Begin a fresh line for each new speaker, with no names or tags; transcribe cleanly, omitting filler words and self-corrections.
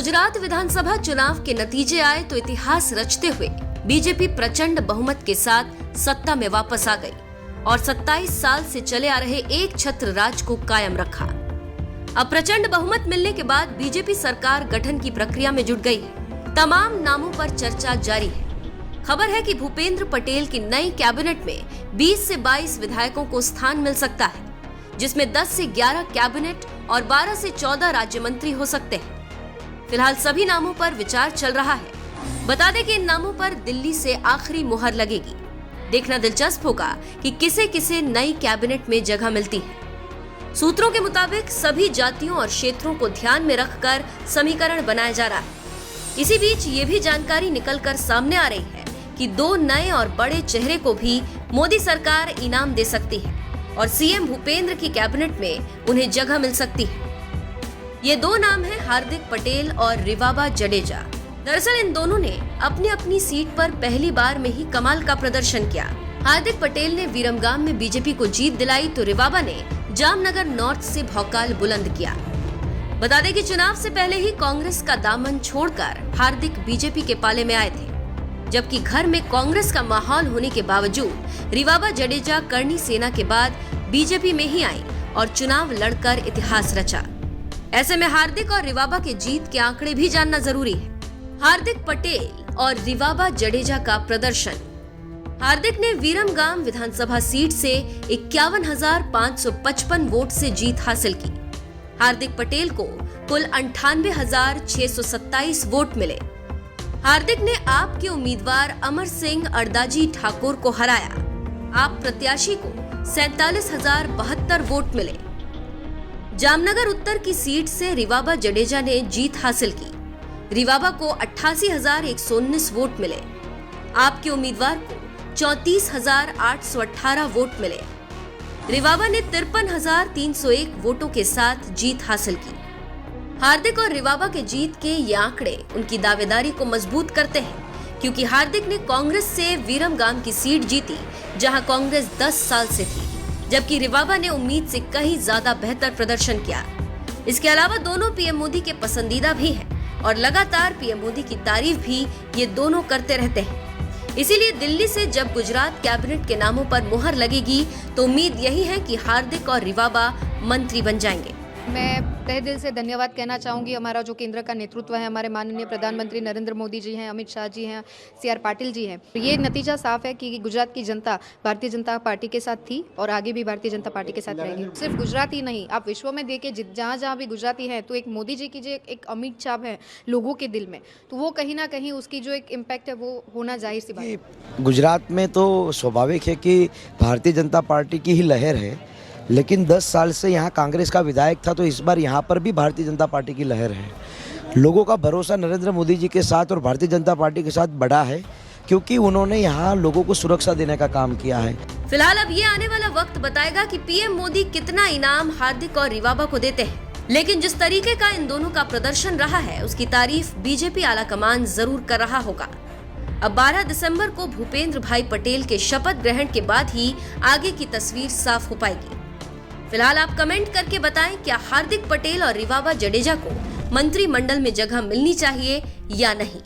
गुजरात विधानसभा चुनाव के नतीजे आए तो इतिहास रचते हुए बीजेपी प्रचंड बहुमत के साथ सत्ता में वापस आ गई और 27 साल से चले आ रहे एक छत्र राज को कायम रखा। अब प्रचंड बहुमत मिलने के बाद बीजेपी सरकार गठन की प्रक्रिया में जुट गई है। तमाम नामों पर चर्चा जारी है। खबर है कि भूपेंद्र पटेल की नई कैबिनेट में 20 से 22 विधायकों को स्थान मिल सकता है, जिसमें 10 से 11 कैबिनेट और 12 से 14 राज्य मंत्री हो सकते हैं। फिलहाल सभी नामों पर विचार चल रहा है। बता दें कि इन नामों पर दिल्ली से आखिरी मुहर लगेगी। देखना दिलचस्प होगा कि किसे किसे नई कैबिनेट में जगह मिलती है। सूत्रों के मुताबिक सभी जातियों और क्षेत्रों को ध्यान में रखकर समीकरण बनाया जा रहा है। इसी बीच ये भी जानकारी निकलकर सामने आ रही है कि 2 नए और बड़े चेहरे को भी मोदी सरकार इनाम दे सकती है और सीएम भूपेंद्र की कैबिनेट में उन्हें जगह मिल सकती है। ये 2 नाम हैं हार्दिक पटेल और रिवाबा जडेजा। दरअसल इन दोनों ने अपनी अपनी सीट पर पहली बार में ही कमाल का प्रदर्शन किया। हार्दिक पटेल ने विरमगाम में बीजेपी को जीत दिलाई तो रिवाबा ने जामनगर नॉर्थ से भौकाल बुलंद किया। बता दें कि चुनाव से पहले ही कांग्रेस का दामन छोड़कर हार्दिक बीजेपी के पाले में आए थे, जबकि घर में कांग्रेस का माहौल होने के बावजूद रिवाबा जडेजा करनी सेना के बाद बीजेपी में ही आई और चुनाव लड़कर इतिहास रचा। ऐसे में हार्दिक और रिवाबा के जीत के आंकड़े भी जानना जरूरी है। हार्दिक पटेल और रिवाबा जडेजा का प्रदर्शन। हार्दिक ने विरमगाम विधानसभा सीट से 51,555 वोट से जीत हासिल की। हार्दिक पटेल को कुल 98,627 वोट मिले। हार्दिक ने आप के उम्मीदवार अमर सिंह अड़दाजी ठाकुर को हराया। आप प्रत्याशी को 47,072 वोट मिले। जामनगर उत्तर की सीट से रिवाबा जडेजा ने जीत हासिल की। रिवाबा को 88,119 वोट मिले। आपके उम्मीदवार को 34,818 वोट मिले। रिवाबा ने 53,301 वोटों के साथ जीत हासिल की। हार्दिक और रिवाबा के जीत के ये आंकड़े उनकी दावेदारी को मजबूत करते हैं, क्योंकि हार्दिक ने कांग्रेस से विरमगाम की सीट जीती, जहां कांग्रेस 10 साल से थी, जबकि रिवाबा ने उम्मीद से कहीं ज्यादा बेहतर प्रदर्शन किया। इसके अलावा दोनों पीएम मोदी के पसंदीदा भी हैं और लगातार पीएम मोदी की तारीफ भी ये दोनों करते रहते हैं। इसीलिए दिल्ली से जब गुजरात कैबिनेट के नामों पर मुहर लगेगी तो उम्मीद यही है कि हार्दिक और रिवाबा मंत्री बन जाएंगे।
मैं तहे दिल से धन्यवाद कहना चाहूँगी। हमारा जो केंद्र का नेतृत्व है, हमारे माननीय प्रधानमंत्री नरेंद्र मोदी जी हैं, अमित शाह जी हैं, CR पाटिल जी हैं। ये नतीजा साफ है कि गुजरात की जनता भारतीय जनता पार्टी के साथ थी और आगे भी भारतीय जनता पार्टी के साथ रहेगी। सिर्फ गुजरात ही नहीं, आप विश्व में देखें, जहाँ जहाँ भी गुजराती हैं तो एक मोदी जी की जो एक अमिट छाप है लोगों के दिल में, तो वो कहीं ना कहीं उसकी जो एक इम्पैक्ट है वो होना जाहिर सी बात है।
गुजरात में तो स्वाभाविक है कि भारतीय जनता पार्टी की ही लहर है, लेकिन 10 साल से यहाँ कांग्रेस का विधायक था, तो इस बार यहाँ पर भी भारतीय जनता पार्टी की लहर है। लोगों का भरोसा नरेंद्र मोदी जी के साथ और भारतीय जनता पार्टी के साथ बड़ा है, क्योंकि उन्होंने यहाँ लोगों को सुरक्षा देने का काम किया है।
फिलहाल अब ये आने वाला वक्त बताएगा कि पीएम मोदी कितना इनाम हार्दिक और रिवाबा को देते हैं, लेकिन जिस तरीके का इन दोनों का प्रदर्शन रहा है उसकी तारीफ बीजेपी आलाकमान जरूर कर रहा होगा। अब 12 दिसंबर को भूपेंद्र भाई पटेल के शपथ ग्रहण के बाद ही आगे की तस्वीर साफ हो पाएगी। फिलहाल आप कमेंट करके बताएं, क्या हार्दिक पटेल और रिवाबा जडेजा को मंत्रिमंडल में जगह मिलनी चाहिए या नहीं।